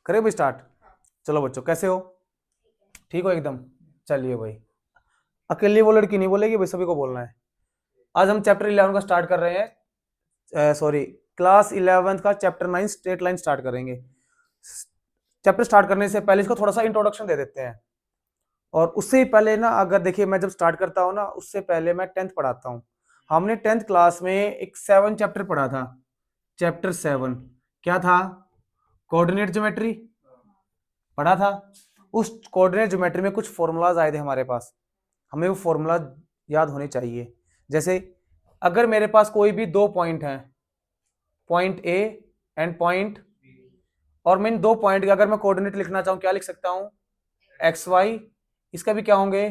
करें भाई स्टार्ट। चलो बच्चों, कैसे हो? ठीक हो एकदम? चलिए भाई, अकेली वो लड़की नहीं बोलेगी भाई, सभी को बोलना है। आज हम चैप्टर 11 का स्टार्ट कर रहे हैं, सॉरी, क्लास 11 का चैप्टर 9 स्ट्रेट लाइन स्टार्ट करेंगे। चैप्टर स्टार्ट करने से पहले इसको थोड़ा सा इंट्रोडक्शन दे देते हैं। और उससे ही पहले ना, अगर देखिए मैं जब स्टार्ट करता हूँ ना, उससे पहले मैं 10th पढ़ाता हूँ। हमने 10th क्लास में एक 7 चैप्टर पढ़ा था। चैप्टर 7 क्या था? कोऑर्डिनेट ज्योमेट्री पढ़ा था। उस कोऑर्डिनेट ज्योमेट्री में कुछ फॉर्मूलाज आए थे हमारे पास, हमें वो फॉर्मूला याद होने चाहिए। जैसे अगर मेरे पास कोई भी दो पॉइंट हैं, पॉइंट ए एंड पॉइंट, और मैं इन दो पॉइंट के अगर मैं कोऑर्डिनेट लिखना चाहूं, क्या लिख सकता हूं? X Y. इसका भी क्या होंगे?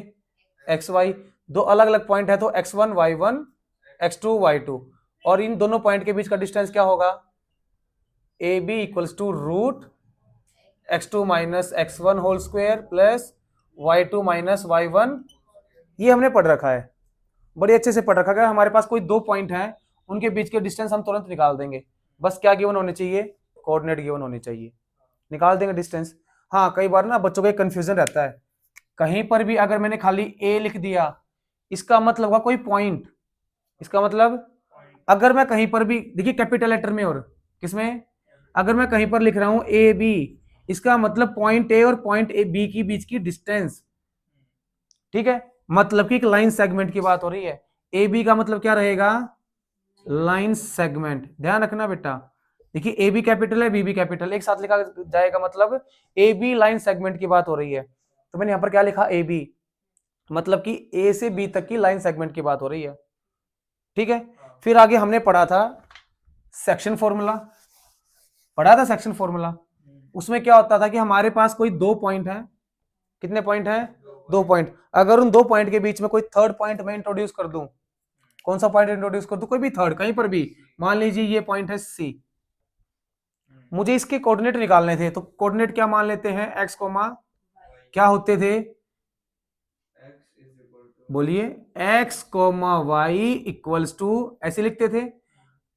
X Y. दो अलग अलग पॉइंट है तो x1 y1 x2 y2, और इन दोनों पॉइंट के बीच का डिस्टेंस क्या होगा? A B equals to root x2 minus x1 whole square plus y2 minus y1। ये हमने पढ़ रखा है, बड़े अच्छे से पढ़ रखा है। अगर हमारे पास कोई दो पॉइंट हैं, उनके बीच के डिस्टेंस हम तुरंत निकाल देंगे। बस क्या गिवन होने चाहिए? कोऑर्डिनेट गिवन होने चाहिए, निकाल देंगे डिस्टेंस। हाँ, कई बार ना बच्चों को कंफ्यूजन रहता है, कहीं पर भी अगर मैंने खाली ए लिख दिया, इसका मतलब हुआ कोई पॉइंट। इसका मतलब अगर मैं कहीं पर भी, देखिए कैपिटल लेटर में और किसमें, अगर मैं कहीं पर लिख रहा हूं ए बी, इसका मतलब पॉइंट ए और पॉइंट ए बी के बीच की डिस्टेंस। ठीक है, मतलब कि एक लाइन सेगमेंट की बात हो रही है। ए बी का मतलब क्या रहेगा? Line segment. ध्यान रखना बेटा, देखिए ए बी कैपिटल है, बी भी कैपिटल, एक साथ लिखा जाएगा, मतलब ए बी लाइन सेगमेंट की बात हो रही है। तो मैंने यहां पर क्या लिखा? ए बी, मतलब कि ए से बी तक की लाइन सेगमेंट की बात हो रही है। ठीक है, फिर आगे हमने पढ़ा था सेक्शन फॉर्मूला। पढ़ा था सेक्शन फॉर्मूला। उसमें क्या होता था कि हमारे पास कोई दो पॉइंट है। कितने पॉइंट है? दो पॉइंट। अगर उन दो पॉइंट के बीच में कोई थर्ड पॉइंट मैं इंट्रोड्यूस कर दूं, कौन सा पॉइंट इंट्रोड्यूस कर दूं? कोई भी थर्ड, कहीं पर भी। मान लीजिए ये पॉइंट है सी, मुझे इसके कोऑर्डिनेट निकालने थे, तो कोऑर्डिनेट क्या मान लेते हैं? एक्स कोमा क्या होते थे? बोलिए, X comma Y equals to, ऐसे लिखते थे।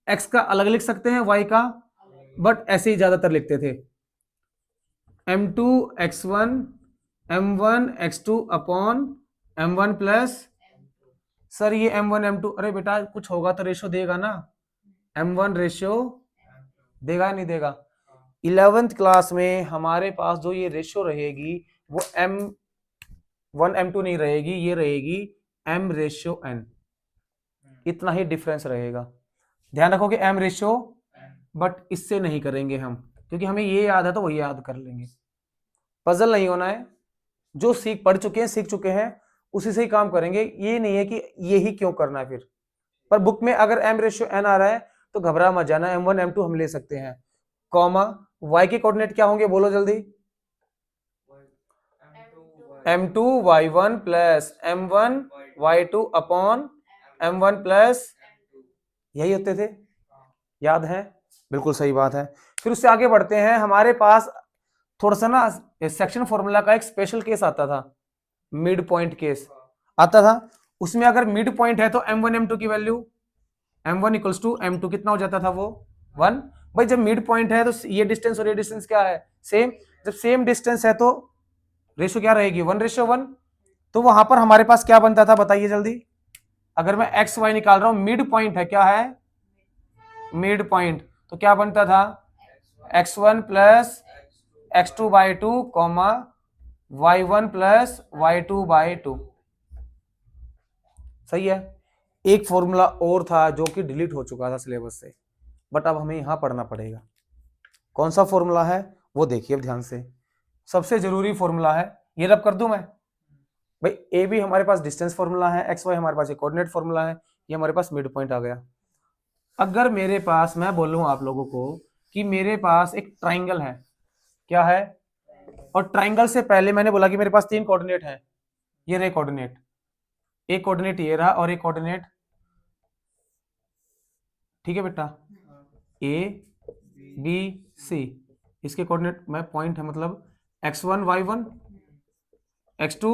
एक्स का अलग लिख सकते हैं, वाई का, बट ऐसे ही ज्यादातर लिखते थे। m2 x1 m1 x2 upon m1 plus, sir ये m1 m2, अरे बेटा कुछ होगा तो रेशियो देगा ना, m1 रेशियो देगा नहीं देगा? 11th क्लास में हमारे पास जो ये रेशियो रहेगी वो m1 m2 नहीं रहेगी, ये रहेगी m रेशियो n। इतना ही डिफरेंस रहेगा, ध्यान रखोगे, m रेशियो। बट इससे नहीं करेंगे हम, क्योंकि हमें ये याद है तो वही याद कर लेंगे। पजल नहीं होना है, जो सीख पढ़ चुके हैं, सीख चुके हैं, उसी से ही काम करेंगे। ये नहीं है कि ये ही क्यों करना है फिर। पर बुक में अगर m रेशियो n आ रहा है तो घबरा मत जाना, m1 m2 हम ले सकते हैं। कॉमा y के कोऑर्डिनेट क्या होंगे? बोलो जल्दी। m2 y1 plus m1 y2 upon m1 plus, यही होते थे, याद है? बिल्कुल सही बात है। फिर उससे आगे बढ़ते हैं, हमारे पास थोड़ा सा ना सेक्शन फॉर्मूला का एक स्पेशल केस आता था, मिड पॉइंट केस आता था। उसमें अगर मिड पॉइंट है तो m1 m2 की value, m1 equals to m2 कितना हो जाता था? वो 1। भाई जब मिड पॉइंट है तो ये डिस्टेंस और ये डिस्टेंस क्या है? सेम। जब सेम डिस्टेंस है तो रेशियो क्या रहेगी? 1:1। तो वहां पर हमारे पास क्या बनता था, बताइए जल्दी। अगर मैं एक्स वाई निकाल रहा हूं, मिड पॉइंट है, क्या है? मिड पॉइंट, तो क्या बनता था? x1 plus x2 by two comma y1 plus y2 by two. सही है। एक फॉर्मूला और था जो कि डिलीट हो चुका था सिलेबस से, बट अब हमें यहां पढ़ना पड़ेगा। कौन सा फॉर्मूला है वो देखिए अब ध्यान से, सबसे जरूरी फॉर्मूला है। ये रब कर दूं मैं? भाई ए बी हमारे पास डिस्टेंस फॉर्मूला है, एक्स वाई हमारे पास एक कोऑर्डिनेट फॉर्मूला है, ये हमारे पास मिड पॉइंट आ गया। अगर मेरे पास, मैं बोलूं आप लोगों को कि मेरे पास एक ट्राइंगल है, क्या है? और ट्राइंगल से पहले मैंने बोला कि मेरे पास तीन कोऑर्डिनेट है, ये रहे कोऑर्डिनेट, एक कोऑर्डिनेट ये रहा और एक कोऑर्डिनेट, ठीक है बेटा, ए बी सी, इसके कोऑर्डिनेट में पॉइंट है, मतलब x1 y1 x2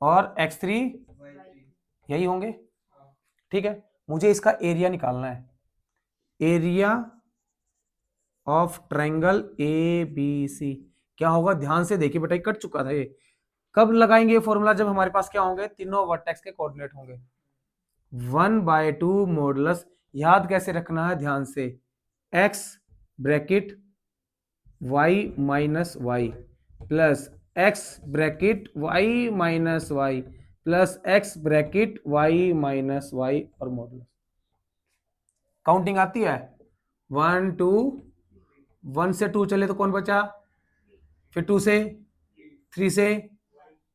और x3, यही होंगे। ठीक है, मुझे इसका एरिया निकालना है। Area of triangle A B C क्या होगा, ध्यान से देखिए बेटा, कट चुका था ये। कब लगाएंगे ये फॉर्मूला, जब हमारे पास क्या होंगे, तीनों वर्टेक्स के कोऑर्डिनेट होंगे। 1/2 मॉडुलस, याद कैसे रखना है, ध्यान से, x bracket y minus Y plus x bracket y minus Y plus x bracket y minus Y और मॉडुलस। काउंटिंग आती है, 1 2, 1 से 2 चले तो कौन बचा, फिर 2 से, 3 से,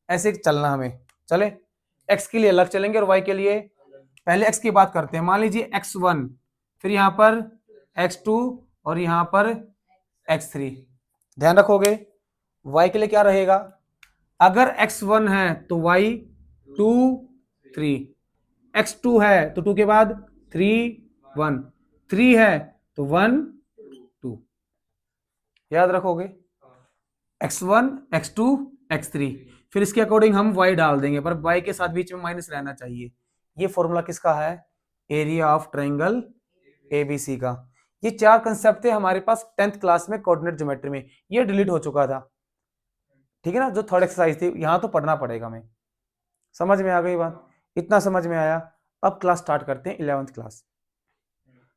ऐसे चलना हमें, चले। x के लिए अलग चलेंगे और y के लिए, पहले x की बात करते हैं। मान लीजिए x1, फिर यहां पर x2 और यहां पर x3, ध्यान रखोगे। y के लिए क्या रहेगा, अगर x1 है तो y 2 3, x2 है तो 2 के बाद 3 1, 3 है तो 1 2, याद रखोगे, x1 x2 x3, फिर इसके अकॉर्डिंग हम y डाल देंगे, पर y के साथ बीच में माइनस रहना चाहिए। ये फॉर्मूला किसका है, एरिया ऑफ ट्रायंगल एबीसी का। ये 4 कंसेप्ट थे हमारे पास 10th क्लास में कोऑर्डिनेट ज्योमेट्री में, ये डिलीट हो चुका था, ठीक है ना, जो थर्ड एक्सरसाइज थी, यहां तो पढ़ना पड़ेगा हमें। समझ में आ गई बात, इतना समझ में आया। अब क्लास स्टार्ट करते हैं 11th क्लास।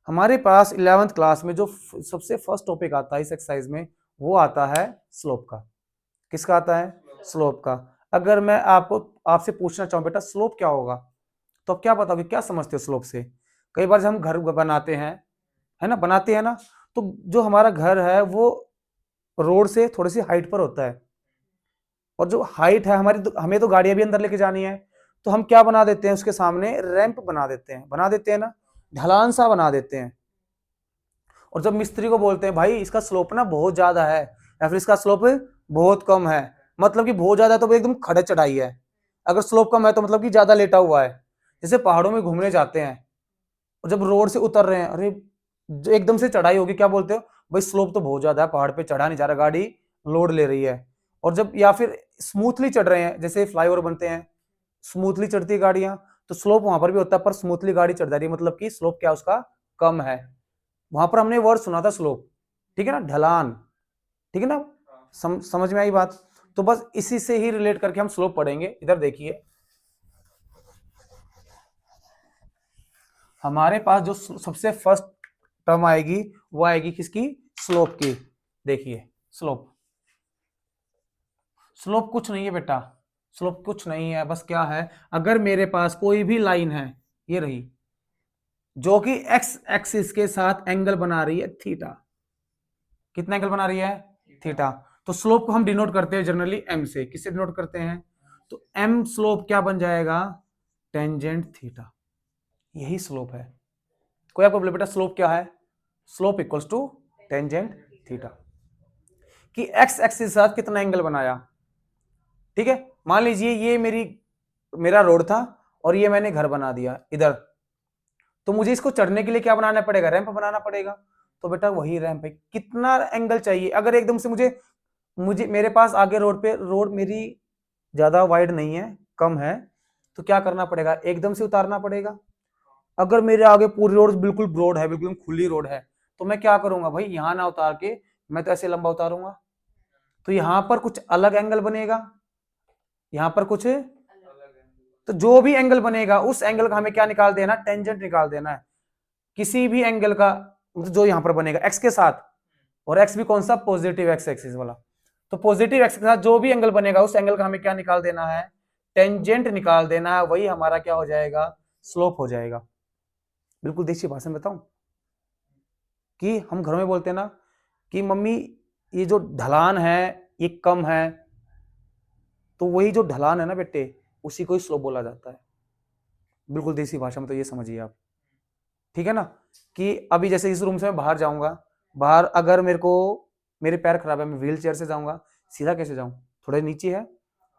हमारे पास 11th क्लास में जो सबसे फर्स्ट टॉपिक आता है इस एक्सरसाइज में, वो आता है स्लोप का। किसका आता है, स्लोप का। अगर मैं आपसे पूछना चाहूं बेटा स्लोप क्या होगा, तो क्या बताओगे, क्या समझते हो स्लोप से। कई बार जब हम घर बनाते हैं, है ना, बनाते हैं ना, तो जो हमारा घर है वो रोड से थोड़ी सी हाइट पर होता है, और जो हाइट है हमारी, हमें तो गाड़ियां भी अंदर लेके जानी है, तो हम क्या बना देते हैं, उसके सामने रैंप बना देते हैं ना, ढलान सा बना देते हैं। और जब मिस्त्री को बोलते हैं भाई इसका स्लोप ना बहुत ज्यादा है, या फिर इसका स्लोप बहुत कम है, मतलब कि बहुत ज्यादा है तो वो एकदम खड़े चढ़ाई है, अगर स्लोप कम है तो मतलब कि ज्यादा लेटा हुआ है। जैसे पहाड़ों में घूमने जाते हैं और जब रोड से उतर रहे हैं, अरे एकदम से चढ़ाई होगी, क्या बोलते हो, भाई स्लोप तो बहुत ज्यादा है, पहाड़ पे चढ़ा नहीं जा रहा, गाड़ी लोड ले रही है। और जब या फिर स्मूथली चढ़ रहे हैं, जैसे फ्लाईओवर बनते हैं, स्मूथली चढ़ती है गाड़ियां, तो स्लोप वहां पर भी होता है, पर स्मूथली गाड़ी चढ़ जा रही है, मतलब कि स्लोप क्या उसका कम है। वहां पर हमने वर्ड सुना था स्लोप, ठीक है ना, ढलान, ठीक है ना, समझ में आई बात। तो बस इसी से ही रिलेट करके हम स्लोप पढ़ेंगे। इधर देखिए, हमारे पास जो सबसे फर्स्ट टर्म आएगी वो आएगी किसकी, स्लोप की। देखिए स्लोप, स्लोप कुछ नहीं है बेटा, स्लोप कुछ नहीं है, बस क्या है, अगर मेरे पास कोई भी लाइन है, ये रही, जो कि एक्स एक्सिस के साथ एंगल बना रही है थीटा, कितना एंगल बना रही है, थीटा, तो स्लोप को हम डिनोट करते हैं जनरली एम से। किससे डिनोट करते हैं, तो एम स्लोप क्या बन जाएगा, टेंजेंट थीटा, यही स्लोप है। कोई आपको बोले बेटा स्लोप क्या है, slope equals to tangent theta, कि एक्स एक्सिस के साथ कितना एंगल बनाया, ठीक है। मान लीजिए ये मेरा रोड था और ये मैंने घर बना दिया इधर, तो मुझे इसको चढ़ने के लिए क्या बनाना पड़ेगा, रैंप बनाना पड़ेगा। तो बेटा वही रैंप है, कितना एंगल चाहिए, अगर एकदम से मुझे मुझे मेरे पास आगे रोड मेरी ज्यादा वाइड नहीं है, कम है, तो क्या करना पड़ेगा, एकदम से उतारना पड़ेगा। अगर मेरे आगे पूरी रोड बिल्कुल ब्रॉड है, बिल्कुल खुली रोड है, तो मैं क्या करूंगा भाई, यहां ना उतार के मैं तो ऐसे लंबा उतारूंगा, तो यहां पर कुछ अलग एंगल बनेगा, यहां पर कुछ, तो जो भी एंगल बनेगा उस एंगल का हमें क्या निकाल देना, टेंजेंट निकाल देना है, किसी भी एंगल का, जो यहां पर बनेगा एक्स के साथ, और एक्स भी कौन सा, पॉजिटिव एक्स एक्सिस वाला, तो पॉजिटिव एक्स के साथ जो भी एंगल बनेगा उस एंगल का हमें क्या निकाल देना है, टेंजेंट निकाल देना है, वही हमारा क्या हो जाएगा, स्लोप हो जाएगा। बिल्कुल देसी भाषा में बताऊं, कि हम घरों में बोलते हैं ना कि मम्मी ये जो ढलान है ये कम है, तो वही जो ढलान है ना बेटे, उसी को ही स्लोप बोला जाता है। बिल्कुल देसी भाषा में तो ये समझिए आप, ठीक है ना। कि अभी जैसे इस रूम से मैं बाहर जाऊंगा, बाहर अगर मेरे पैर खराब है, मैं व्हील चेयर से जाऊंगा, सीधा कैसे जाऊं, थोड़े नीचे है,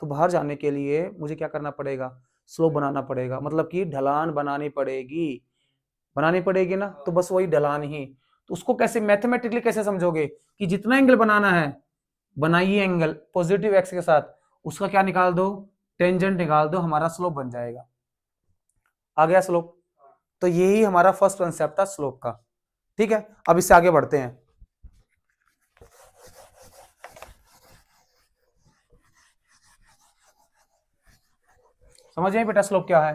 तो बाहर जाने के लिए मुझे क्या करना पड़ेगा, स्लोप बनाना पड़ेगा, मतलब कि ढलान बनानी पड़ेगी ना, तो बस वही ढलान ही। तो उसको कैसे मैथमेटिकली कैसे समझोगे, कि जितना एंगल बनाना है बनाइए एंगल पॉजिटिव एक्स के साथ, उसका क्या निकाल दो, टेंजेंट निकाल दो, हमारा स्लोप बन जाएगा। आ गया स्लोप, तो यही हमारा फर्स्ट कंसेप्ट था स्लोप का, ठीक है। अब इससे आगे बढ़ते हैं, समझ आए बेटा स्लोप क्या है।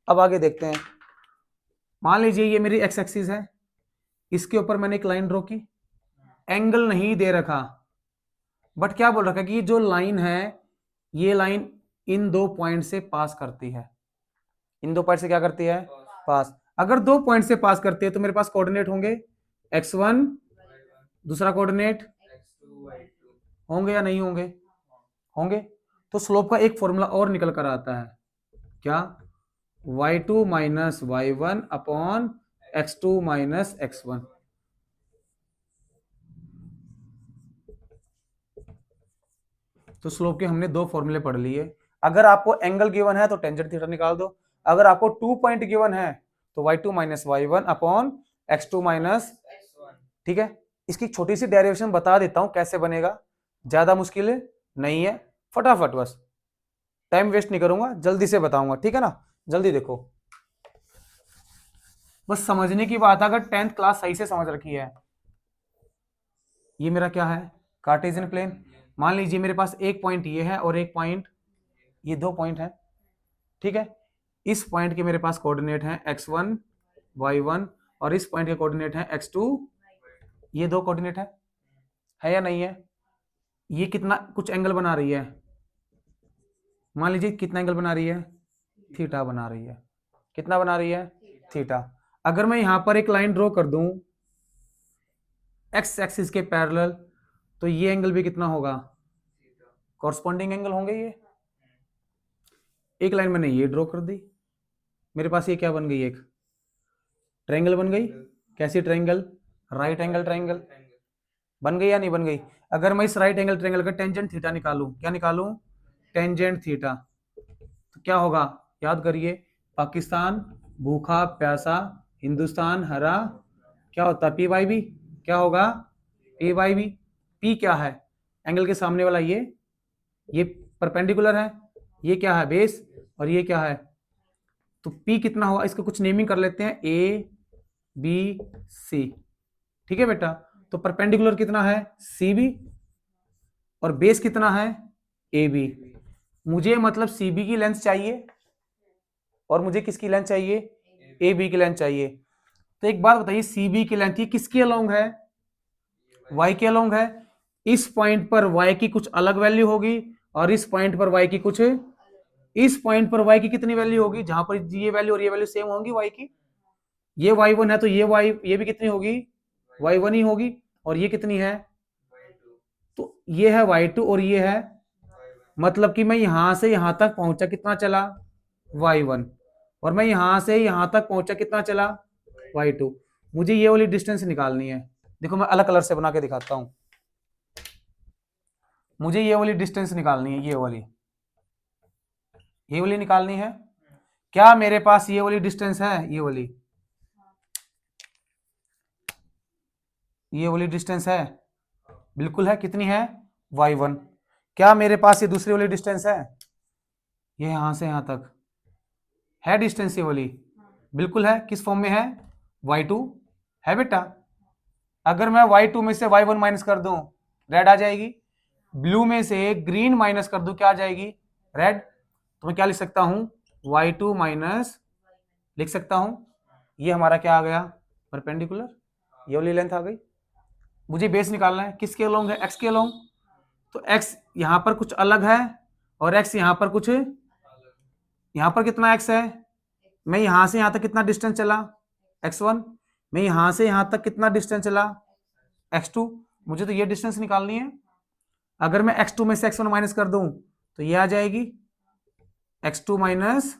अब आगे देखते हैं। मान लीजिए ये मेरी एक्स एक्सिस है, इसके ऊपर मैंने एक लाइन ड्रॉ की, एंगल नहीं दे रखा, बट क्या बोल रखा कि ये जो लाइन है, ये लाइन इन दो पॉइंट से पास करती है। इन दो पॉइंट से क्या करती है? पास। अगर दो पॉइंट से पास करती है तो मेरे पास कोऑर्डिनेट होंगे x1, दूसरा कोऑर्डिनेट होंगे या नहीं होंगे? होंगे। तो स्लोप का एक फॉर्मूला और निकल कर आता है, क्या? y2 minus y1 upon x2 minus x1। तो स्लोप के हमने दो फॉर्मूले पढ़ लिए। अगर आपको एंगल गिवन है तो टेंजेंट थीटा निकाल दो, अगर आपको 2 पॉइंट गिवन है तो y2 minus y1 upon x2 minus, ठीक है। इसकी छोटी सी डेरिवेशन बता देता हूं कैसे बनेगा, ज्यादा मुश्किल नहीं है, फटाफट बस, टाइम वेस्ट नहीं करूंगा, जल्दी से बताऊंगा, ठीक है ना। जल्दी देखो, बस समझने की बात है, अगर 10th क्लास सही से समझ रखी है। ये मेरा क्या है? Cartesian plane. मान लीजिए मेरे पास एक पॉइंट ये है और एक पॉइंट, ये दो पॉइंट है, ठीक है। इस पॉइंट के मेरे पास कोऑर्डिनेट है x1 y1 और इस पॉइंट के कोऑर्डिनेट है x2, ये दो कोऑर्डिनेट है या नहीं है? ये कितना कुछ एंगल बना रही है, मान लीजिए कितना एंगल बना रही है? थीटा बना रही है। कितना बना रही है? थीटा। अगर मैं यहां पर एक लाइन ड्रॉ कर दूं एक्स एक्सिस के पैरेलल, तो ये एंगल भी कितना होगा? कॉरस्पॉन्डिंग एंगल होंगे ये। एक लाइन मैंने ये ड्रॉ कर दी, मेरे पास ये क्या बन गई? एक ट्रायंगल बन गई। कैसी ट्रायंगल? राइट एंगल ट्रायंगल बन गई या नहीं बन गई? अगर मैं इस राइट एंगल ट्रायंगल का टेंजेंट थीटा निकालूं, क्या निकालूं? टेंजेंट थीटा, तो क्या होगा? याद करिए, पाकिस्तान भूखा प्यासा, हिंदुस्तान हरा, क्या होता है? P by B. क्या होगा? P by B. पी क्या है? एंगल के सामने वाला ये परपेंडिकुलर है, ये क्या है? बेस, और ये क्या है? तो पी कितना होगा? इसका कुछ नेमिंग कर लेते हैं, ए बी सी, ठीक है बेटा। तो परपेंडिकुलर कितना है? सी बी, और बेस कितना है? A B. मुझे मतलब सी बी की लेंथ चाहिए और मुझे किसकी लेंथ चाहिए? ए बी की लेंथ चाहिए। तो एक बात बताइए, सी बी की लेंथ ये किसके अलोंग है? y के अलोंग है। इस पॉइंट पर y की कुछ अलग वैल्यू होगी और इस पॉइंट पर y की कुछ, इस पॉइंट पर y की कितनी वैल्यू होगी? जहां पर ये वैल्यू और ये वैल्यू सेम होंगी y की, ये y1 है तो ये भी कितनी होगी? y1 ही होगी। और ये कितनी है? तो ये है y2 और ये है, मतलब कि मैं यहां से यहां तक पहुंचा, कितना चला? y1। और मैं यहां से यहां तक पहुंचा, कितना चला? y2। मुझे ये वाली डिस्टेंस निकालनी है। देखो मैं अलग कलर से बना के दिखाता हूं। मुझे ये वाली डिस्टेंस निकालनी है, ये वाली निकालनी है। क्या मेरे पास ये वाली डिस्टेंस है? ये वाली डिस्टेंस है, बिल्कुल है। कितनी है? y1। क्या मेरे पास ये दूसरी वाली डिस्टेंस है? ये यहां से यहां तक है डिस्टेंस, ये वाली बिल्कुल है। किस फॉर्म में है? y2 है बेटा। अगर मैं y2 में से y1 माइनस कर दूं, रेड आ जाएगी। ब्लू में से ग्रीन माइनस कर दूं, क्या आ जाएगी? रेड। तो मैं क्या लिख सकता हूं? y2 माइनस लिख सकता हूं, ये हमारा क्या आ गया? परपेंडिकुलर, ये वाली लेंथ आ गई। मुझे बेस निकालना है, किसके अलोंग है? x के अलोंग। तो x यहां पर कुछ अलग है और x यहां पर कुछ, यहां पर कितना x है? मैं यहां से यहां तक कितना डिस्टेंस चला? x1। मैं यहां से यहां तक कितना डिस्टेंस चला? x2। मुझे तो ये डिस्टेंस निकालनी है। अगर मैं x2 में से x1 माइनस कर दूं तो ये आ जाएगी x2 माइनस,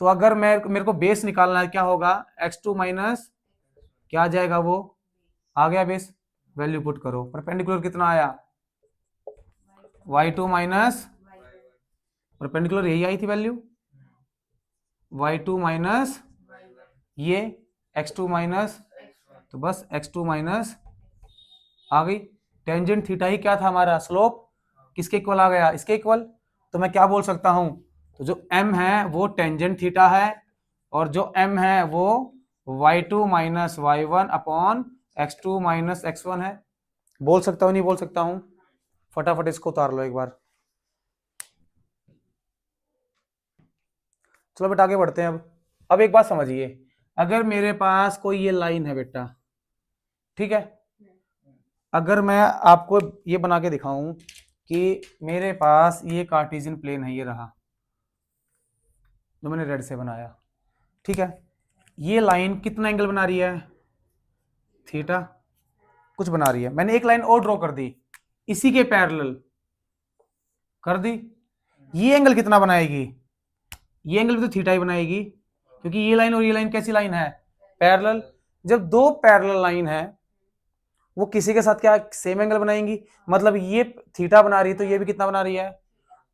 तो अगर मैं मेरे को बेस निकालना है, क्या होगा? x2 माइनस, क्या आ जाएगा? वो आ गया बेस। वैल्यू पुट करो, परपेंडिकुलर कितना आया? y2 माइनस, परपेंडिकुलर यही आई थी वैल्यू, y2 माइनस ये x2 माइनस, तो बस x2 माइनस आ गई। टेंजेंट थीटा ही क्या था हमारा? स्लोप। किसके इक्वल आ गया? इसके इक्वल। तो मैं क्या बोल सकता हूं? तो जो m है वो टेंजेंट थीटा है और जो m है वो y2 minus y1 upon x2 minus x1 है। बोल सकता हूं नहीं बोल सकता हूं? फटाफट इसको उतार लो एक बार। चलो बेटा आगे बढ़ते हैं। अब एक बात समझिए, अगर मेरे पास कोई ये लाइन है बेटा, ठीक है, अगर मैं आपको ये बना के दिखाऊं कि मेरे पास ये कार्टेशियन प्लेन है, ये रहा जो मैंने रेड से बनाया, ठीक है, ये लाइन कितना एंगल बना रही है, थीटा कुछ बना रही है। मैंने एक लाइन और ड्रॉ कर दी इसी के पैरेलल कर दी, ये एंगल कितना बनाएगी, ये एंगल भी तो थीटा ही बनाएगी, क्योंकि ये लाइन और ये लाइन कैसी लाइन है, पैरेलल। जब दो पैरेलल लाइन है वो किसी के साथ क्या सेम एंगल बनाएंगी, मतलब ये थीटा बना रही है तो ये भी कितना बना रही है।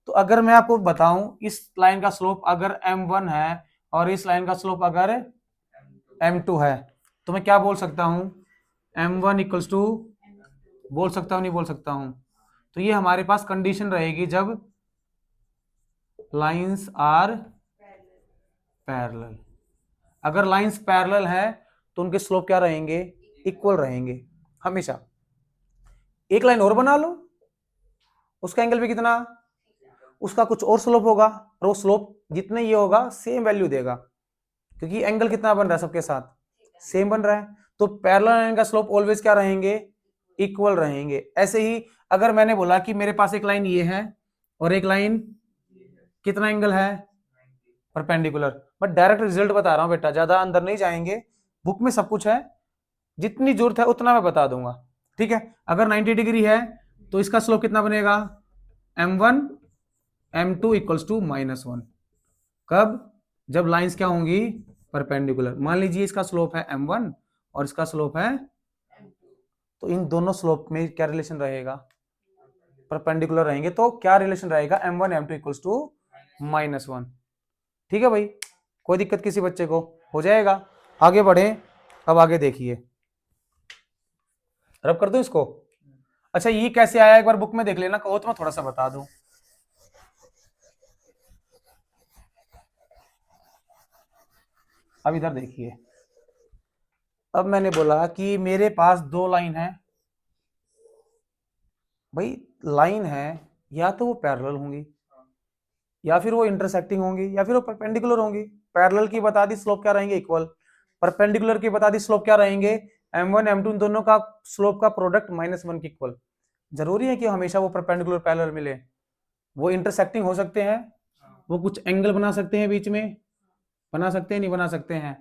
तो अगर मैं आपको बताऊं इस लाइन का स्लोप अगर m1 है और इस लाइन का स्लोप अगर m2 है, तो मैं क्या बोल सकता हूं, m1 इक्वल्स टू, बोल सकता हूं नहीं बोल सकता हूं। तो ये हमारे पास कंडीशन रहेगी जब लाइंस आर पैरेलल। अगर लाइंस पैरेलल है तो उनके स्लोप क्या रहेंगे, इक्वल रहेंगे हमेशा। एक लाइन और बना लो, उसका एंगल भी कितना, उसका कुछ और स्लोप होगा, और वो स्लोप जितने ये होगा सेम वैल्यू देगा, क्योंकि एंगल कितना बन रहा है सबके साथ, सेम बन रहा है। तो पैरेलल लाइन का स्लोप ऑलवेज क्या रहेंगे, इक्वल रहेंगे। ऐसे ही अगर मैंने बोला कि मेरे पास एक लाइन ये है और एक लाइन कितना एंगल है, परपेंडिकुलर, बट डायरेक्ट रिजल्ट बता रहा हूं बेटा, ज्यादा अंदर नहीं जाएंगे, बुक में सब कुछ है, जितनी जरूरत है उतना मैं बता दूंगा, ठीक है। अगर 90 डिग्री है तो इसका स्लोप कितना बनेगा, m1 m2 इक्वल्स टू -1। कब, जब लाइंस क्या होंगी, परपेंडिकुलर। मान लीजिए इसका स्लोप है m1 और इसका स्लोप है, तो इन दोनों स्लोप में क्या रिलेशन रहेगा, परपेंडिकुलर रहेंगे, तो क्या रिलेशन रहेगा, m1 m2 इक्वल्स टू -1। ठीक है भाई, कोई दिक्कत किसी बच्चे को, हो जाएगा। आगे बढ़े, अब आगे देखिए, रब कर दो इसको। अच्छा ये कैसे आया एक बार बुक में देख लेना, कहो तो मैं थोड़ा सा बता दूं। अब इधर देखिए, अब मैंने बोला कि मेरे पास दो लाइन है भाई, लाइन है या तो वो पैरेलल होंगी या फिर वो इंटरसेक्टिंग होंगी या फिर वो परपेंडिकुलर होंगी। पैरेलल की बता दी स्लोप क्या रहेंगे, इक्वल। परपेंडिकुलर की बता दी स्लोप क्या रहेंगे, m1 m2 इन दोनों का स्लोप का प्रोडक्ट -1 के इक्वल। जरूरी है कि हमेशा वो परपेंडिकुलर पैरेलल मिले, वो इंटरसेक्टिंग हो सकते हैं, वो कुछ एंगल बना सकते हैं बीच में, बना सकते हैं नहीं बना सकते हैं।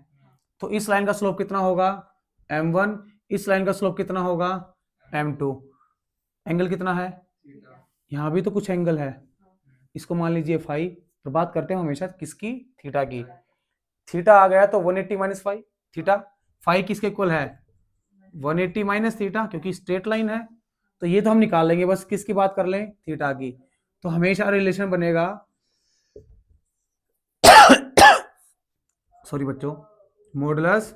तो इस लाइन का स्लोप कितना होगा, m1, इस लाइन का स्लोप कितना होगा, m2। एंगल कितना है, यहाँ भी तो कुछ एंगल है, इसको मान लीजिए फाइव। तो बात करते हैं हमेशा किसकी, थीटा की। थीटा आ गया तो 180 माइनस फाइव, थीटा फाइव किसके इक्वल है, 180 माइनस थीटा, क्योंकि स्ट्रेट लाइन है। तो ये तो हम निकाल लेंगे, बस किसकी बात कर लें, थीटा की। तो हमेशा रिलेशन बनेगा सॉरी बच्चों, modulus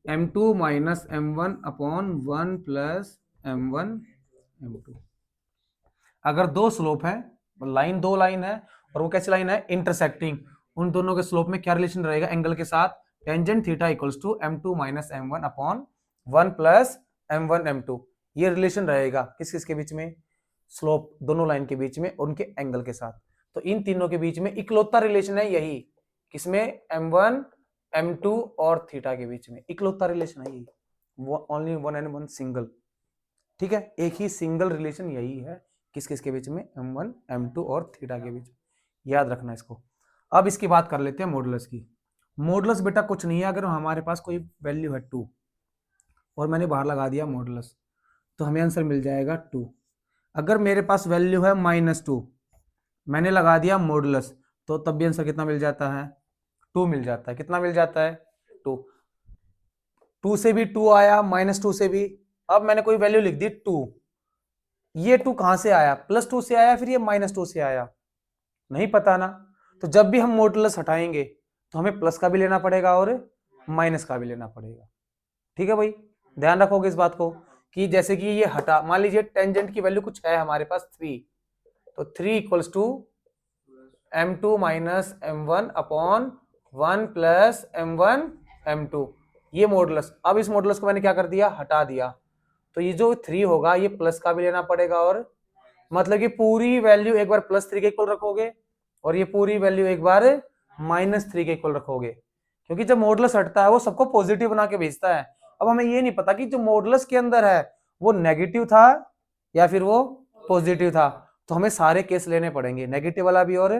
m2 minus m1 upon 1 plus m1 m2। अगर दो स्लोप है, लाइन दो लाइन है और वो कैसी लाइन है, इंटरसेक्टिंग, उन दोनों के स्लोप में क्या रिलेशन रहेगा, एंगल के साथ, tangent theta equals to m2 minus m1 upon 1 plus m1 m2। ये रिलेशन रहेगा किस किस के बीच में, स्लोप दोनों लाइन के बीच में, उनके एंगल के साथ। तो इन तीनों के बीच में इकलौता रिलेशन है यही, किसमें, m1 m2 और थीटा के बीच में इकलौता रिलेशन है यही, only one and one single. ठीक है, एक ही सिंगल रिलेशन यही है किस किस के बीच में, m1 m2 और थीटा के बीच, याद रखना इसको। अब इसकी बात कर लेते हैं मॉडुलस की। मॉडुलस बेटा कुछ नहीं है, अगर हमारे पास कोई वैल्यू है 2 और मैंने बाहर लगा दिया मॉडुलस, तो हमें आंसर मिल जाएगा 2। अगर मेरे पास वैल्यू है -2, मैंने लगा दिया मॉडुलस, तो तब भी आंसर कितना मिल जाता है, 2 मिल जाता है। कितना मिल जाता है, 2। 2 से भी 2 आया, -2 से भी। अब मैंने कोई वैल्यू लिख दी 2, ये 2 कहां से आया, +2 से आया, फिर ये -2 से आया, नहीं पता ना। तो जब भी हम मॉडुलस हटाएंगे तो हमें प्लस का भी लेना पड़ेगा और माइनस का भी लेना पड़ेगा। ठीक है भाई, ध्यान रखोगे इस बात को, कि जैसे कि ये हटा, मान लीजिए टेंजेंट की वैल्यू कुछ है हमारे पास 3, तो 3 equals to m2 minus m1 upon 1 plus m1 m2, ये मॉडुलस। अब इस मॉडुलस को मैंने क्या कर दिया, हटा दिया, तो ये जो 3 होगा ये प्लस का भी लेना पड़ेगा, और मतलब कि पूरी वैल्यू एक बार +3 के इक्वल रखोगे और ये पूरी वैल्यू एक बार -3 के इक्वल रखोगे, क्योंकि जब मॉडुलस हटता है वो सबको पॉजिटिव बना के भेजता है। अब हमें ये नहीं पता कि जो मॉडुलस के अंदर है वो नेगेटिव था या फिर वो पॉजिटिव था, तो हमें सारे केस लेने पड़ेंगे, नेगेटिव वाला भी और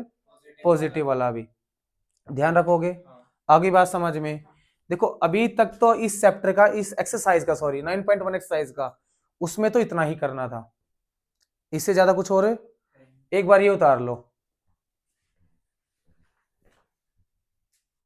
पॉजिटिव वाला भी। ध्यान रखोगे? आगे बात समझ में? देखो अभी तक तो इस चैप्टर का, इस एक्सरसाइज का, सॉरी 9.1 एक्सरसाइज का, उसमें तो इतना ही करना था, इससे ज्यादा कुछ और एक बार ये उतार लो।